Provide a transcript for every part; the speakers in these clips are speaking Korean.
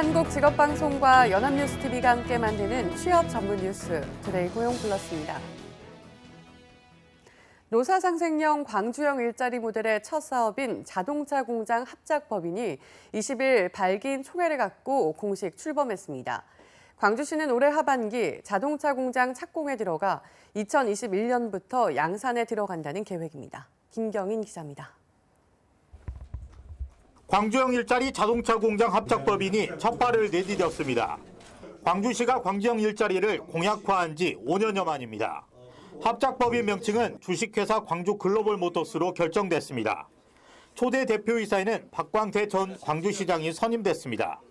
한국직업방송과 연합뉴스TV가 함께 만드는 취업 전문 뉴스 투데이 고용플러스입니다. 노사상생형 광주형 일자리 모델의 첫 사업인 자동차 공장 합작법인이 20일 발기인 총회를 갖고 공식 출범했습니다. 광주시는 올해 하반기 자동차 공장 착공에 들어가 2021년부터 양산에 들어간다는 계획입니다. 김경인 기자입니다. 광주형 일자리 자동차 공장 합작법인이 첫 발을 내디뎠습니다. 광주시가 광주형 일자리를 공약화한 지 5년여 만입니다. 합작법인 명칭은 주식회사 광주글로벌모터스로 결정됐습니다. 초대 대표이사에는 박광태 전 광주시장이 선임됐습니다.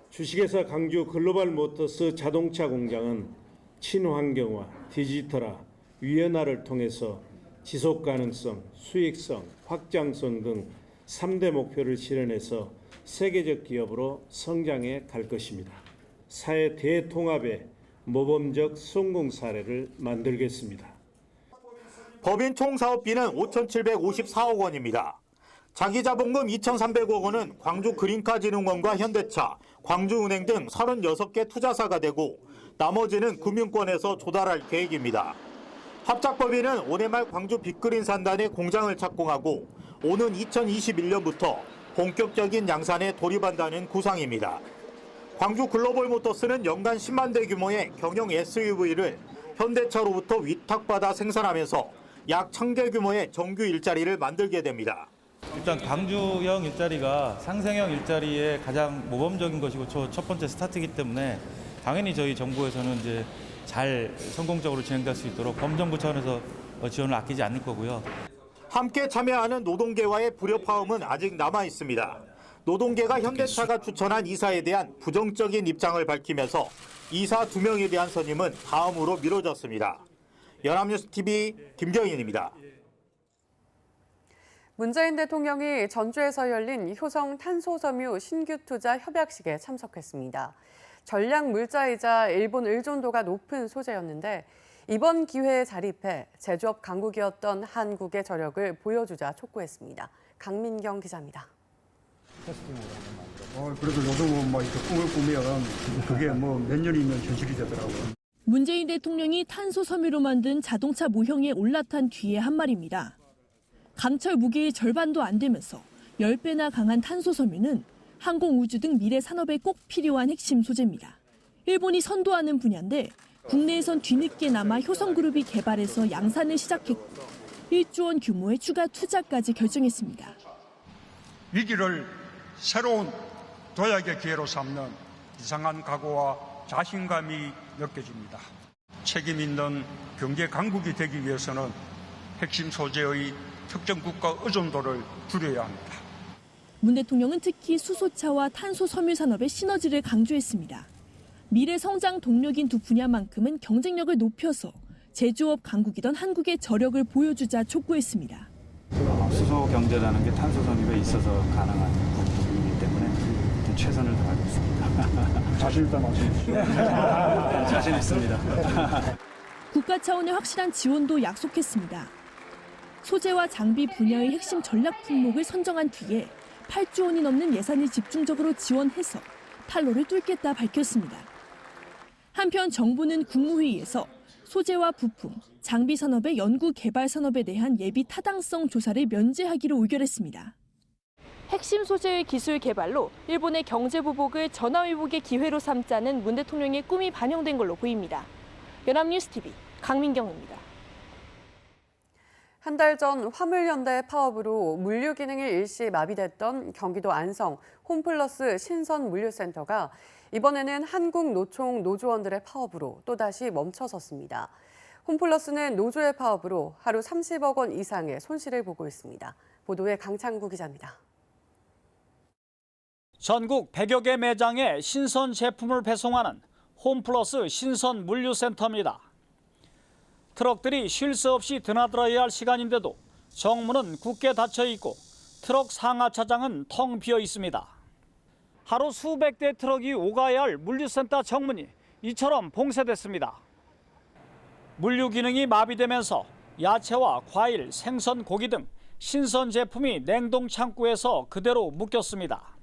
주식회사 광주글로벌모터스 자동차 공장은 친환경화, 디지털화, 유연화를 통해서 지속가능성, 수익성, 확장성 등 3대 목표를 실현해서 세계적 기업으로 성장해 갈 것입니다. 사회 대통합의 모범적 성공 사례를 만들겠습니다. 법인 총 사업비는 5,754억 원입니다. 자기자본금 2,300억 원은 광주그린카진흥원과 현대차, 광주은행 등 36개 투자사가 되고 나머지는 금융권에서 조달할 계획입니다. 합작법인은 올해 말 광주 빅그린 산단에 공장을 착공하고 오는 2021년부터 본격적인 양산에 돌입한다는 구상입니다. 광주 글로벌모터스는 연간 10만 대 규모의 경영 SUV를 현대차로부터 위탁받아 생산하면서 약 1,000개 규모의 정규 일자리를 만들게 됩니다. 일단 광주형 일자리가 상생형 일자리의 가장 모범적인 것이고 첫 번째 스타트이기 때문에 당연히 저희 정부에서는 이제 잘 성공적으로 진행될 수 있도록 범정부 차원에서 지원을 아끼지 않을 거고요. 함께 참여하는 노동계와의 불협화음은 아직 남아 있습니다. 노동계가 현대차가 추천한 이사에 대한 부정적인 입장을 밝히면서 이사 2명에 대한 선임은 다음으로 미뤄졌습니다. 연합뉴스TV 김경인입니다. 문재인 대통령이 전주에서 열린 효성 탄소섬유 신규 투자 협약식에 참석했습니다. 전략 물자이자 일본 의존도가 높은 소재였는데 이번 기회에 자립해 제조업 강국이었던 한국의 저력을 보여주자 촉구했습니다. 강민경 기자입니다. 그래도 요즘은 이렇게 꿈을 꾸면 그게 몇 년이면 현실이 되더라고요. 문재인 대통령이 탄소 섬유로 만든 자동차 모형에 올라탄 뒤에 한 말입니다. 강철 무게의 절반도 안 되면서 10배나 강한 탄소 섬유는 항공 우주 등 미래 산업에 꼭 필요한 핵심 소재입니다. 일본이 선도하는 분야인데 국내에선 뒤늦게나마 효성그룹이 개발해서 양산을 시작했고 1조 원 규모의 추가 투자까지 결정했습니다. 위기를 새로운 도약의 기회로 삼는 이상한 각오와 자신감이 느껴집니다. 책임 있는 경제 강국이 되기 위해서는 핵심 소재의 특정 국가 의존도를 줄여야 합니다. 문 대통령은 특히 수소차와 탄소 섬유 산업의 시너지를 강조했습니다. 미래 성장 동력인 두 분야만큼은 경쟁력을 높여서 제조업 강국이던 한국의 저력을 보여주자 촉구했습니다. 수소 경제라는 게 탄소 섬유가 있어서 가능한 부분이기 때문에 최선을 다하고 있습니다. 자신 있다 말씀이시죠? 자신 있습니다. 국가 차원의 확실한 지원도 약속했습니다. 소재와 장비 분야의 핵심 전략 품목을 선정한 뒤에 8조 원이 넘는 예산을 집중적으로 지원해서 판로를 뚫겠다 밝혔습니다. 한편 정부는 국무회의에서 소재와 부품, 장비 산업의 연구 개발 산업에 대한 예비 타당성 조사를 면제하기로 의결했습니다. 핵심 소재의 기술 개발로 일본의 경제 보복을 전화위복의 기회로 삼자는 문 대통령의 꿈이 반영된 걸로 보입니다. 연합뉴스TV 강민경입니다. 한 달 전 화물연대 파업으로 물류 기능이 일시 마비됐던 경기도 안성 홈플러스 신선물류센터가 이번에는 한국노총 노조원들의 파업으로 또다시 멈춰섰습니다. 홈플러스는 노조의 파업으로 하루 30억 원 이상의 손실을 보고 있습니다. 보도에 강창구 기자입니다. 전국 100여 개 매장에 신선 제품을 배송하는 홈플러스 신선물류센터입니다. 트럭들이 쉴 새 없이 드나들어야 할 시간인데도 정문은 굳게 닫혀 있고 트럭 상하차장은 텅 비어 있습니다. 하루 수백 대 트럭이 오가야 할 물류센터 정문이 이처럼 봉쇄됐습니다. 물류 기능이 마비되면서 야채와 과일, 생선, 고기 등 신선 제품이 냉동 창고에서 그대로 묶였습니다.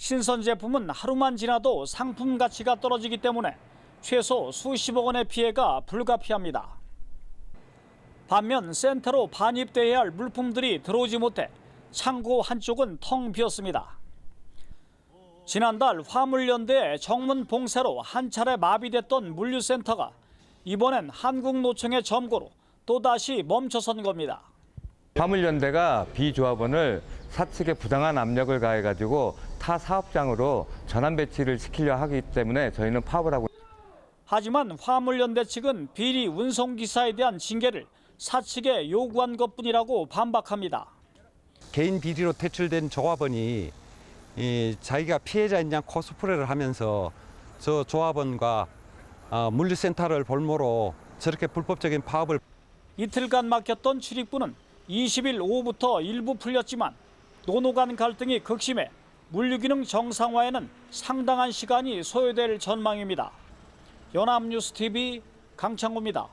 신선 제품은 하루만 지나도 상품 가치가 떨어지기 때문에 최소 수십억 원의 피해가 불가피합니다. 반면 센터로 반입돼야 할 물품들이 들어오지 못해 창고 한쪽은 텅 비었습니다. 지난달 화물연대의 정문 봉쇄로 한 차례 마비됐던 물류센터가 이번엔 한국노총의 점거로 또다시 멈춰선 겁니다. 화물연대가 B조합원을 사측에 부당한 압력을 가해가지고 타 사업장으로 전환 배치를 시키려 하기 때문에 저희는 파업을 하고. 하지만 화물연대 측은 비리 운송기사에 대한 징계를 사측에 요구한 것뿐이라고 반박합니다. 개인 비리로 퇴출된 조합원이 자기가 피해자인 양 코스프레를 하면서 저 조합원과 물류센터를 볼모로 저렇게 불법적인 파업을. 이틀간 막혔던 출입구는 20일 오후부터 일부 풀렸지만 노노 간 갈등이 극심해 물류기능 정상화에는 상당한 시간이 소요될 전망입니다. 연합뉴스TV 강창호입니다.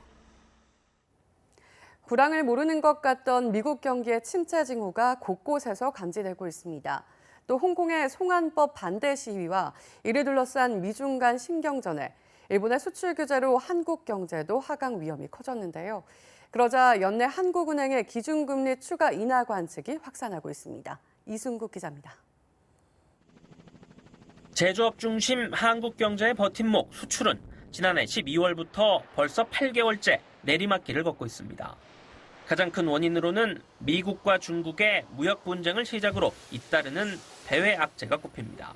불황을 모르는 것 같던 미국 경기의 침체 징후가 곳곳에서 감지되고 있습니다. 또 홍콩의 송환법 반대 시위와 이를 둘러싼 미중 간 신경전에 일본의 수출 규제로 한국 경제도 하강 위험이 커졌는데요. 그러자 연내 한국은행의 기준금리 추가 인하 관측이 확산하고 있습니다. 이순국 기자입니다. 제조업 중심 한국 경제의 버팀목 수출은 지난해 12월부터 벌써 8개월째 내리막길을 걷고 있습니다. 가장 큰 원인으로는 미국과 중국의 무역 분쟁을 시작으로 잇따르는 대외 악재가 꼽힙니다.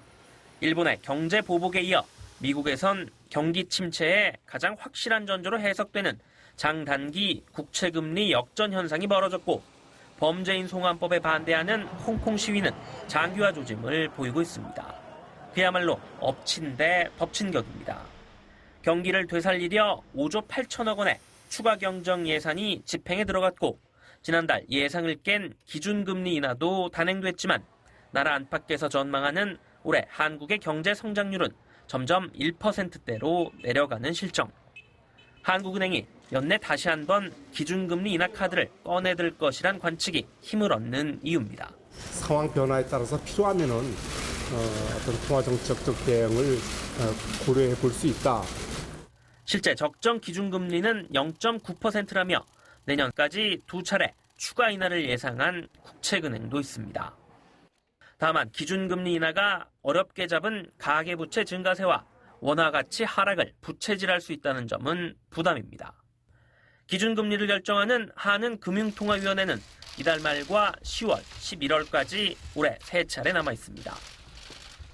일본의 경제 보복에 이어 미국에선 경기 침체의 가장 확실한 전조로 해석되는 장단기 국채금리 역전 현상이 벌어졌고 범죄인 송환법에 반대하는 홍콩 시위는 장기화 조짐을 보이고 있습니다. 그야말로 엎친 데 덮친 격입니다. 경기를 되살리려 5조 8천억 원의 추가 경정 예산이 집행에 들어갔고 지난달 예상을 깬 기준금리 인하도 단행됐지만 나라 안팎에서 전망하는 올해 한국의 경제 성장률은 점점 1%대로 내려가는 실정. 한국은행이 연내 다시 한번 기준금리 인하 카드를 꺼내들 것이란 관측이 힘을 얻는 이유입니다. 상황 변화에 따라서 필요하면은 어떤 통화정책적 대응을 고려해 볼 수 있다. 실제 적정 기준금리는 0.9%라며 내년까지 두 차례 추가 인하를 예상한 국책은행도 있습니다. 다만 기준금리 인하가 어렵게 잡은 가계부채 증가세와 원화 가치 하락을 부채질할 수 있다는 점은 부담입니다. 기준금리를 결정하는 한은금융통화위원회는 이달 말과 10월, 11월까지 올해 3차례 남아 있습니다.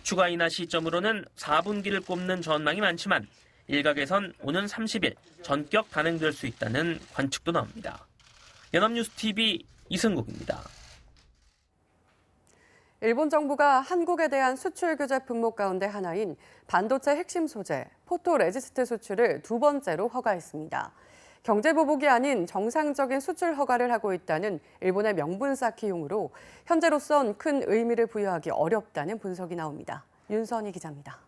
추가 인하 시점으로는 4분기를 꼽는 전망이 많지만 일각에선 오는 30일 전격 단행될 수 있다는 관측도 나옵니다. 연합뉴스TV 이승국입니다. 일본 정부가 한국에 대한 수출 규제 품목 가운데 하나인 반도체 핵심 소재 포토레지스트 수출을 두 번째로 허가했습니다. 경제 보복이 아닌 정상적인 수출 허가를 하고 있다는 일본의 명분 쌓기용으로 현재로선 큰 의미를 부여하기 어렵다는 분석이 나옵니다. 윤선희 기자입니다.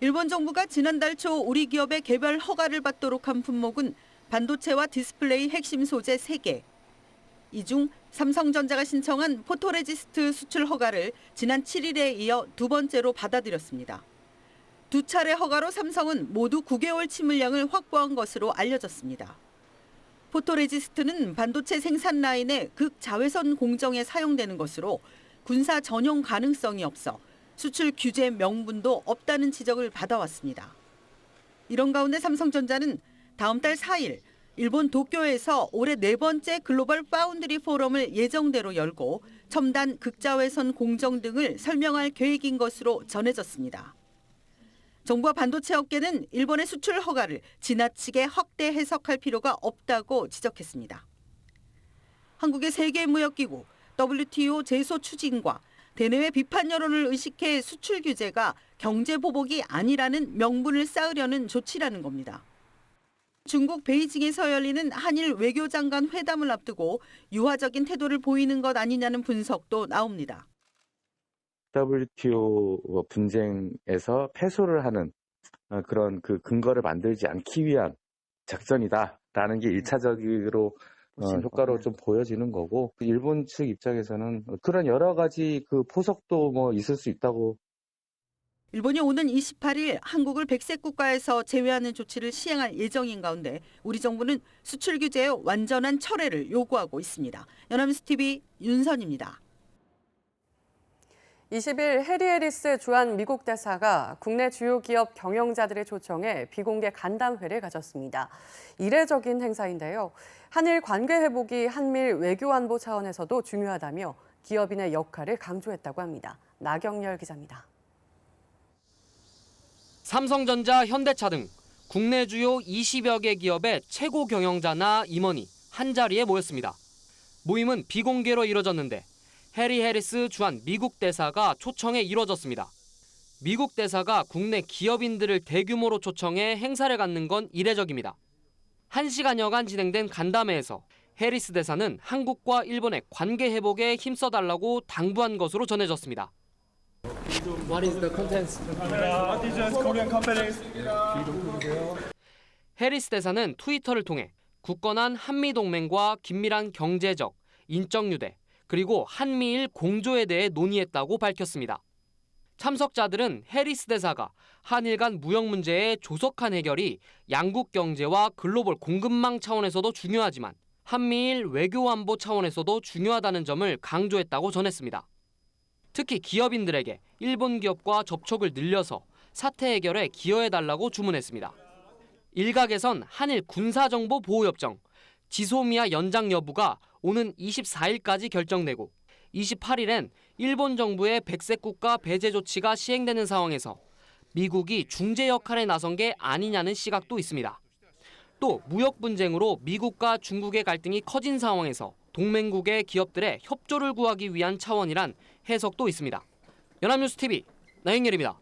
일본 정부가 지난달 초 우리 기업의 개별 허가를 받도록 한 품목은 반도체와 디스플레이 핵심 소재 3개. 이 중 삼성전자가 신청한 포토레지스트 수출 허가를 지난 7일에 이어 두 번째로 받아들였습니다. 두 차례 허가로 삼성은 모두 9개월 침물량을 확보한 것으로 알려졌습니다. 포토레지스트는 반도체 생산 라인의 극자외선 공정에 사용되는 것으로 군사 전용 가능성이 없어 수출 규제 명분도 없다는 지적을 받아왔습니다. 이런 가운데 삼성전자는 다음 달 4일 일본 도쿄에서 올해 4번째 글로벌 파운드리 포럼을 예정대로 열고 첨단 극자외선 공정 등을 설명할 계획인 것으로 전해졌습니다. 정부와 반도체 업계는 일본의 수출 허가를 지나치게 확대 해석할 필요가 없다고 지적했습니다. 한국의 세계무역기구 WTO 제소 추진과 대내외 비판 여론을 의식해 수출 규제가 경제 보복이 아니라는 명분을 쌓으려는 조치라는 겁니다. 중국 베이징에서 열리는 한일 외교장관 회담을 앞두고 유화적인 태도를 보이는 것 아니냐는 분석도 나옵니다. WTO 분쟁에서 패소를 하는 그런 그 근거를 만들지 않기 위한 작전이다라는 게 1차적으로 효과로 좀 보여지는 거고, 일본 측 입장에서는 그런 여러 가지 그 포석도 뭐 있을 수 있다고. 일본이 오는 28일 한국을 백색 국가에서 제외하는 조치를 시행할 예정인 가운데 우리 정부는 수출 규제의 완전한 철회를 요구하고 있습니다. 연합뉴스 TV 윤선입니다. 20일 해리 해리스 주한 미국 대사가 국내 주요 기업 경영자들의 초청에 비공개 간담회를 가졌습니다. 이례적인 행사인데요. 한일 관계 회복이 한밀 외교 안보 차원에서도 중요하다며 기업인의 역할을 강조했다고 합니다. 나경열 기자입니다. 삼성전자, 현대차 등 국내 주요 20여 개 기업의 최고 경영자나 임원이 한자리에 모였습니다. 모임은 비공개로 이뤄졌는데 해리 해리스 주한 미국 대사가 초청에 이뤄졌습니다. 미국 대사가 국내 기업인들을 대규모로 초청해 행사를 갖는 건 이례적입니다. 1시간여간 진행된 간담회에서 해리스 대사는 한국과 일본의 관계 회복에 힘써달라고 당부한 것으로 전해졌습니다. What is the contents? What is Korean companies? 해리스 대사는 트위터를 통해 굳건한 한미동맹과 긴밀한 경제적, 인적 유대, 그리고 한미일 공조에 대해 논의했다고 밝혔습니다. 참석자들은 해리스 대사가 한일 간 무역 문제의 조속한 해결이 양국 경제와 글로벌 공급망 차원에서도 중요하지만 한미일 외교 안보 차원에서도 중요하다는 점을 강조했다고 전했습니다. 특히 기업인들에게 일본 기업과 접촉을 늘려서 사태 해결에 기여해달라고 주문했습니다. 일각에선 한일 군사정보 보호협정, 지소미아 연장 여부가 오는 24일까지 결정되고 28일엔 일본 정부의 백색 국가 배제 조치가 시행되는 상황에서 미국이 중재 역할에 나선 게 아니냐는 시각도 있습니다. 또 무역 분쟁으로 미국과 중국의 갈등이 커진 상황에서 동맹국의 기업들의 협조를 구하기 위한 차원이란 해석도 있습니다. 연합뉴스 TV 나경열입니다.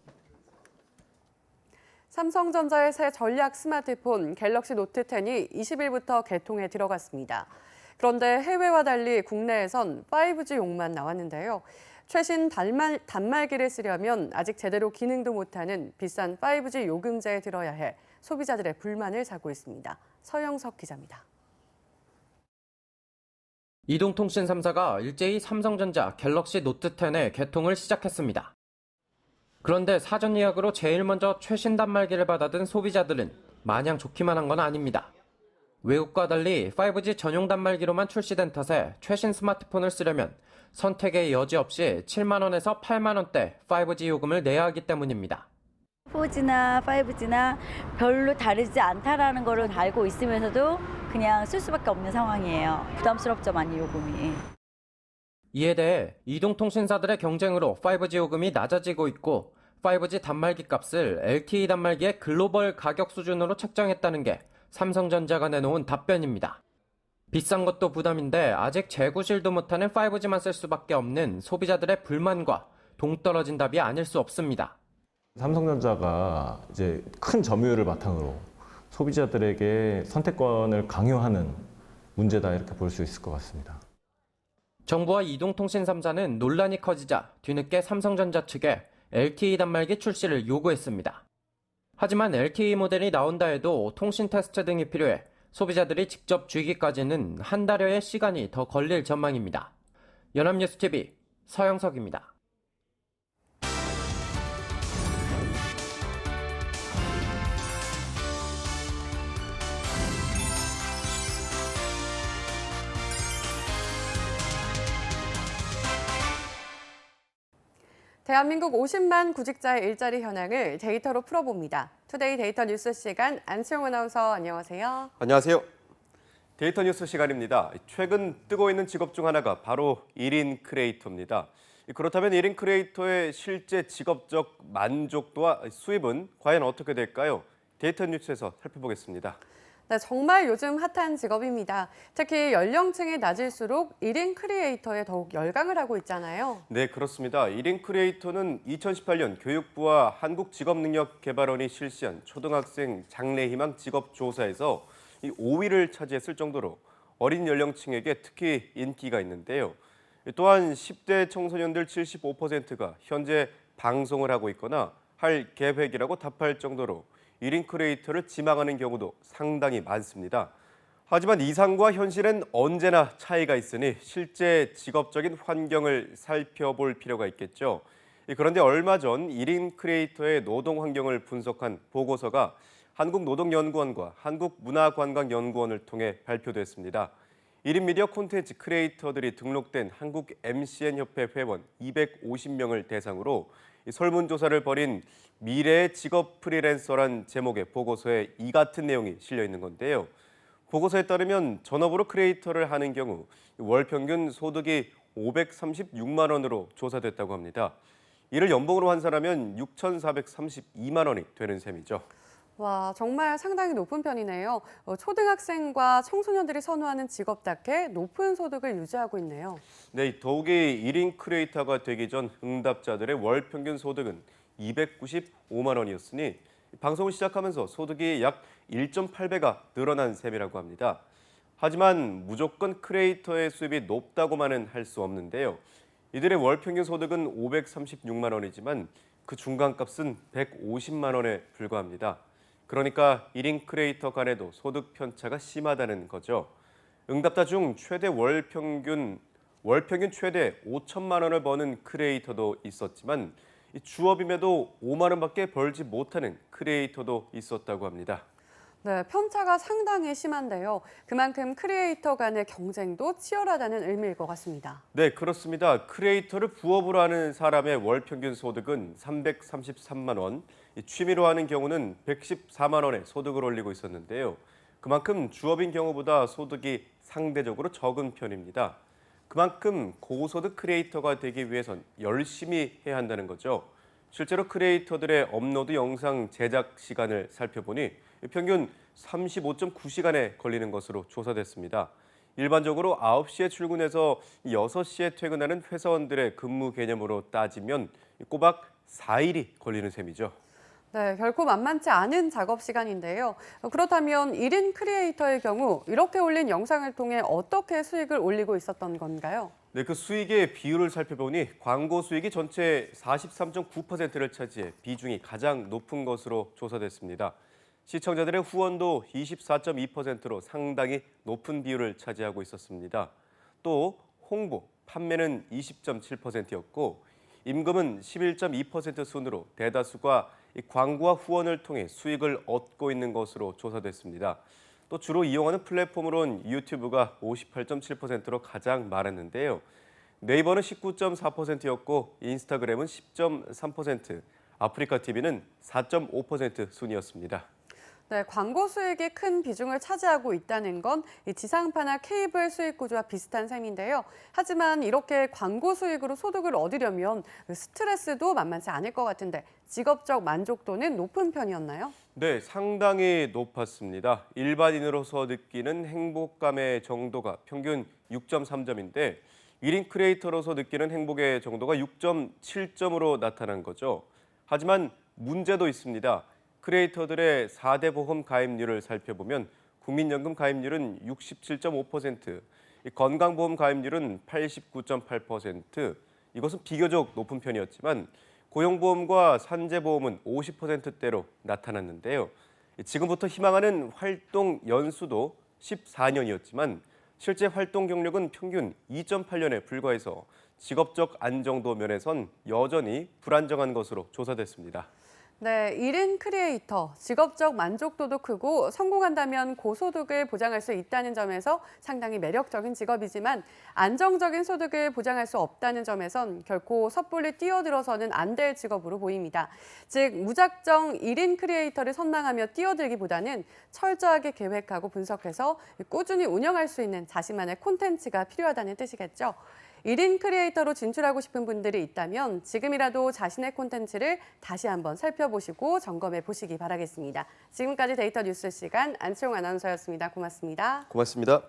삼성전자의 새 전략 스마트폰 갤럭시 노트 10이 20일부터 개통에 들어갔습니다. 그런데 해외와 달리 국내에선 5G용만 나왔는데요. 최신 단말기를 쓰려면 아직 제대로 기능도 못하는 비싼 5G 요금제에 들어야 해 소비자들의 불만을 사고 있습니다. 서영석 기자입니다. 이동통신 3사가 일제히 삼성전자 갤럭시 노트 10의 개통을 시작했습니다. 그런데 사전 예약으로 제일 먼저 최신 단말기를 받아든 소비자들은 마냥 좋기만 한 건 아닙니다. 외국과 달리 5G 전용 단말기로만 출시된 탓에 최신 스마트폰을 쓰려면 선택의 여지 없이 7만 원에서 8만 원대 5G 요금을 내야 하기 때문입니다. 4G나 5G나 별로 다르지 않다라는 걸 알고 있으면서도 그냥 쓸 수밖에 없는 상황이에요. 부담스럽죠, 많이 요금이. 이에 대해 이동통신사들의 경쟁으로 5G 요금이 낮아지고 있고 5G 단말기 값을 LTE 단말기의 글로벌 가격 수준으로 책정했다는 게 삼성전자가 내놓은 답변입니다. 비싼 것도 부담인데 아직 재구실도 못하는 5G만 쓸 수밖에 없는 소비자들의 불만과 동떨어진 답이 아닐 수 없습니다. 삼성전자가 이제 큰 점유율을 바탕으로 소비자들에게 선택권을 강요하는 문제다 이렇게 볼 수 있을 것 같습니다. 정부와 이동통신 3사는 논란이 커지자 뒤늦게 삼성전자 측에 LTE 단말기 출시를 요구했습니다. 하지만 LTE 모델이 나온다 해도 통신 테스트 등이 필요해 소비자들이 직접 쥐기까지는 한 달여의 시간이 더 걸릴 전망입니다. 연합뉴스TV 서영석입니다. 대한민국 50만 구직자의 일자리 현황을 데이터로 풀어봅니다. 투데이 데이터 뉴스 시간 안수영 아나운서 안녕하세요. 안녕하세요. 데이터 뉴스 시간입니다. 최근 뜨고 있는 직업 중 하나가 바로 1인 크리에이터입니다. 그렇다면 1인 크리에이터의 실제 직업적 만족도와 수입은 과연 어떻게 될까요? 데이터 뉴스에서 살펴보겠습니다. 네, 정말 요즘 핫한 직업입니다. 특히 연령층이 낮을수록 1인 크리에이터에 더욱 열광을 하고 있잖아요. 네, 그렇습니다. 1인 크리에이터는 2018년 교육부와 한국직업능력개발원이 실시한 초등학생 장래희망 직업조사에서 5위를 차지했을 정도로 어린 연령층에게 특히 인기가 있는데요. 또한 10대 청소년들 75%가 현재 방송을 하고 있거나 할 계획이라고 답할 정도로 1인 크리에이터를 지망하는 경우도 상당히 많습니다. 하지만 이상과 현실은 언제나 차이가 있으니 실제 직업적인 환경을 살펴볼 필요가 있겠죠. 그런데 얼마 전 1인 크리에이터의 노동 환경을 분석한 보고서가 한국노동연구원과 한국문화관광연구원을 통해 발표됐습니다. 1인 미디어 콘텐츠 크리에이터들이 등록된 한국 MCN협회 회원 250명을 대상으로 설문조사를 벌인 미래의 직업 프리랜서란 제목의 보고서에 이 같은 내용이 실려 있는 건데요. 보고서에 따르면 전업으로 크리에이터를 하는 경우 월 평균 소득이 536만 원으로 조사됐다고 합니다. 이를 연봉으로 환산하면 6,432만 원이 되는 셈이죠. 와, 정말 상당히 높은 편이네요. 초등학생과 청소년들이 선호하는 직업답게 높은 소득을 유지하고 있네요. 네, 더욱이 1인 크리에이터가 되기 전 응답자들의 월 평균 소득은 295만 원이었으니 방송을 시작하면서 소득이 약 1.8배가 늘어난 셈이라고 합니다. 하지만 무조건 크리에이터의 수입이 높다고만은 할 수 없는데요. 이들의 월 평균 소득은 536만 원이지만 그 중간값은 150만 원에 불과합니다. 그러니까 1인 크리에이터 간에도 소득 편차가 심하다는 거죠. 응답자 중 최대 월 평균 최대 5천만 원을 버는 크리에이터도 있었지만 주업임에도 5만 원밖에 벌지 못하는 크리에이터도 있었다고 합니다. 네, 편차가 상당히 심한데요. 그만큼 크리에이터 간의 경쟁도 치열하다는 의미일 것 같습니다. 네, 그렇습니다. 크리에이터를 부업으로 하는 사람의 월 평균 소득은 333만 원, 취미로 하는 경우는 114만 원의 소득을 올리고 있었는데요. 그만큼 주업인 경우보다 소득이 상대적으로 적은 편입니다. 그만큼 고소득 크리에이터가 되기 위해선 열심히 해야 한다는 거죠. 실제로 크리에이터들의 업로드 영상 제작 시간을 살펴보니 평균 35.9시간에 걸리는 것으로 조사됐습니다. 일반적으로 9시에 출근해서 6시에 퇴근하는 회사원들의 근무 개념으로 따지면 꼬박 4일이 걸리는 셈이죠. 네, 결코 만만치 않은 작업 시간인데요. 그렇다면 1인 크리에이터의 경우 이렇게 올린 영상을 통해 어떻게 수익을 올리고 있었던 건가요? 네, 그 수익의 비율을 살펴보니 광고 수익이 전체 43.9%를 차지해 비중이 가장 높은 것으로 조사됐습니다. 시청자들의 후원도 24.2%로 상당히 높은 비율을 차지하고 있었습니다. 또 홍보, 판매는 20.7%였고 임금은 11.2% 순으로 대다수가 광고와 후원을 통해 수익을 얻고 있는 것으로 조사됐습니다. 또 주로 이용하는 플랫폼으로는 유튜브가 58.7%로 가장 많았는데요. 네이버는 19.4%였고 인스타그램은 10.3%, 아프리카 TV는 4.5% 순이었습니다. 네, 광고 수익이 큰 비중을 차지하고 있다는 건 지상파나 케이블 수익 구조와 비슷한 셈인데요. 하지만 이렇게 광고 수익으로 소득을 얻으려면 스트레스도 만만치 않을 것 같은데 직업적 만족도는 높은 편이었나요? 네, 상당히 높았습니다. 일반인으로서 느끼는 행복감의 정도가 평균 6.3점인데 1인 크리에이터로서 느끼는 행복의 정도가 6.7점으로 나타난 거죠. 하지만 문제도 있습니다. 크리에이터들의 4대 보험 가입률을 살펴보면 국민연금 가입률은 67.5%, 건강보험 가입률은 89.8%, 이것은 비교적 높은 편이었지만 고용보험과 산재보험은 50%대로 나타났는데요. 지금부터 희망하는 활동 연수도 14년이었지만 실제 활동 경력은 평균 2.8년에 불과해서 직업적 안정도 면에선 여전히 불안정한 것으로 조사됐습니다. 네, 1인 크리에이터, 직업적 만족도도 크고 성공한다면 고소득을 보장할 수 있다는 점에서 상당히 매력적인 직업이지만 안정적인 소득을 보장할 수 없다는 점에선 결코 섣불리 뛰어들어서는 안 될 직업으로 보입니다. 즉, 무작정 1인 크리에이터를 선망하며 뛰어들기보다는 철저하게 계획하고 분석해서 꾸준히 운영할 수 있는 자신만의 콘텐츠가 필요하다는 뜻이겠죠. 1인 크리에이터로 진출하고 싶은 분들이 있다면 지금이라도 자신의 콘텐츠를 다시 한번 살펴보시고 점검해 보시기 바라겠습니다. 지금까지 데이터 뉴스 시간 안치홍 아나운서였습니다. 고맙습니다. 고맙습니다.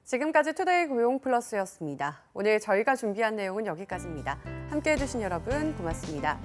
지금까지 투데이 고용 플러스였습니다. 오늘 저희가 준비한 내용은 여기까지입니다. 함께해 주신 여러분 고맙습니다.